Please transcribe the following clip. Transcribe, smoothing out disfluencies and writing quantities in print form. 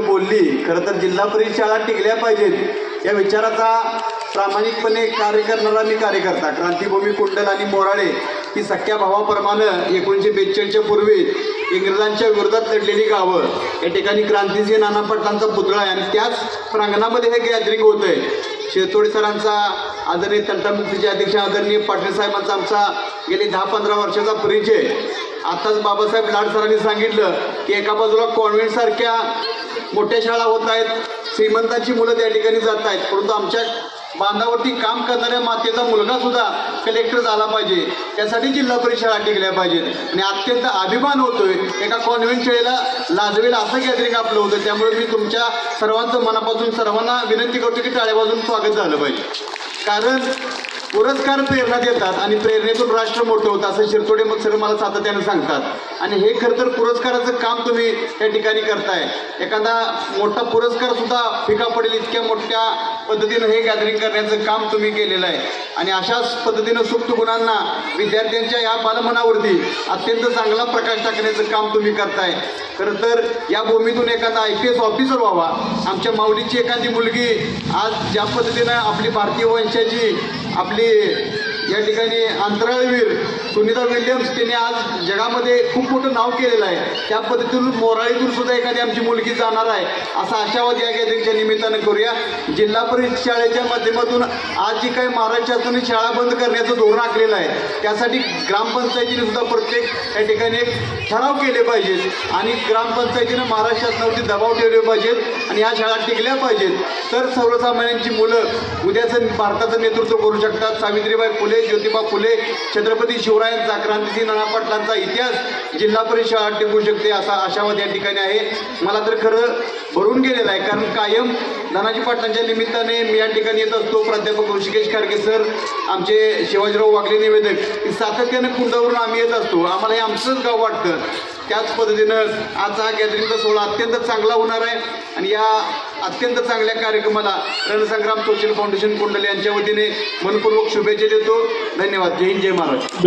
बोलली, खरं तर जिल्हा परिषद शाळा टिकल्या पाहिजेत या विचाराचा प्रामाणिकपणे कार्य करणारा मी कार्यकर्ता. क्रांतिभूमी कुंडल आणि मोराळे ही सख्या भावाप्रमाणे 1942च्या पूर्वी इंग्रजांच्या विरोधात लढलेली गावं. या ठिकाणी क्रांतिसिंह नाना पाटलांचा पुतळा आहे आणि त्याच प्रांगणामध्ये हे गॅदरिंग होतं आहे. शिरतोडे सरांचा, आदरणीय तंटामुक्तीचे अध्यक्ष आदरणीय पाटील साहेबांचा आमचा गेले 10-15 वर्षाचा परिचय. आताच बाबासाहेब लाड सरांनी सांगितलं की एका बाजूला कॉन्व्हेंटसारख्या मोठ्या शाळा होत आहेत, श्रीमंतांची मुलं त्या ठिकाणी जात आहेत, परंतु आमच्या बांधावरती काम करणाऱ्या मातेचा मुलगा सुद्धा कलेक्टर झाला पाहिजे, त्यासाठी जिल्हा परिषद शाळा टिकल्या पाहिजेत. आणि अत्यंत अभिमान होतोय एका कॉन्व्हेंट शाळेला लाजवेल असं गॅदरिंग आपलं होतं. त्यामुळे मी तुमच्या सर्वांचं मनापासून सर्वांना विनंती करतो की टाळ्या वाजवून स्वागत झालं पाहिजे. कारण पुरस्कार प्रेरणा देतात आणि प्रेरणेतून राष्ट्र मोठं होतं असं शिरतोडे मग सर मला सातत्यानं सांगतात. आणि हे खरं तर पुरस्काराचं काम तुम्ही त्या ठिकाणी करताय. एखादा मोठा पुरस्कार सुद्धा फिका पडेल इतक्या मोठ्या पद्धतीनं हे गॅदरिंग करण्याचं काम तुम्ही केलेलं आहे. आणि अशाच पद्धतीनं सुप्त गुणांना विद्यार्थ्यांच्या या बालमनावरती अत्यंत चांगला प्रकाश टाकण्याचं काम तुम्ही करताय. खरं तर या भूमीतून एखादा IPS ऑफिसर व्हावा. आमच्या माऊलीची एखादी मुलगी आज ज्या पद्धतीनं आपली भारतीय वंशाची आपली या ठिकाणी अंतराळवीर सुनीता विल्यम्स तिने आज जगामध्ये खूप मोठं नाव केलेलं आहे. त्या पद्धतीतून मोराळीतून सुद्धा एखादी आमची मुलगी जाणार आहे असा आशावाद या गॅदरिंगच्या निमित्तानं करूया. जिल्हा परिषद शाळेच्या माध्यमातून आज जी काही महाराष्ट्र शासनाने शाळा बंद करण्याचं धोरण आखलेलं आहे त्यासाठी ग्रामपंचायतीने सुद्धा प्रत्येक या ठिकाणी एक ठराव केले पाहिजेत आणि ग्रामपंचायतीनं महाराष्ट्र शासनावरती दबाव ठेवले पाहिजेत आणि ह्या शाळा टिकल्या पाहिजेत. तर सर्वसामान्यांची मुलं उद्याचं भारताचं नेतृत्व करू शकतात. सावित्रीबाई फुले, ज्योतिबा फुले, छत्रपती शिवरायांचा, क्रांतिसिंह नाना पाटलांचा इतिहास जिल्हा परिषद शाळा टिकू शकते असा आशावाद या ठिकाणी आहे. मला तर खरं भरून गेलेलं आहे. कारण कायम धनाजी पाटलांच्या निमित्ताने मी या ठिकाणी येत असतो. प्राध्यापक ऋषिकेश खारगे सर, आमचे शिवाजीराव वागले निवेदक, सातत्यानं कुंडावरून आम्ही येत असतो. आम्हाला हे आमचंच गाव वाटतं. त्याच पद्धतीनं आजचा हा गॅदरिंगचा सोहळा अत्यंत चांगला होणार आहे आणि या अत्यंत चांगल्या कार्यक्रमाला रणसंग्राम सोशल फाउंडेशन कुंडल यांच्या वतीने मनपूर्वक शुभेच्छा देतो. धन्यवाद. जय हिंद, जय महाराष्ट्र.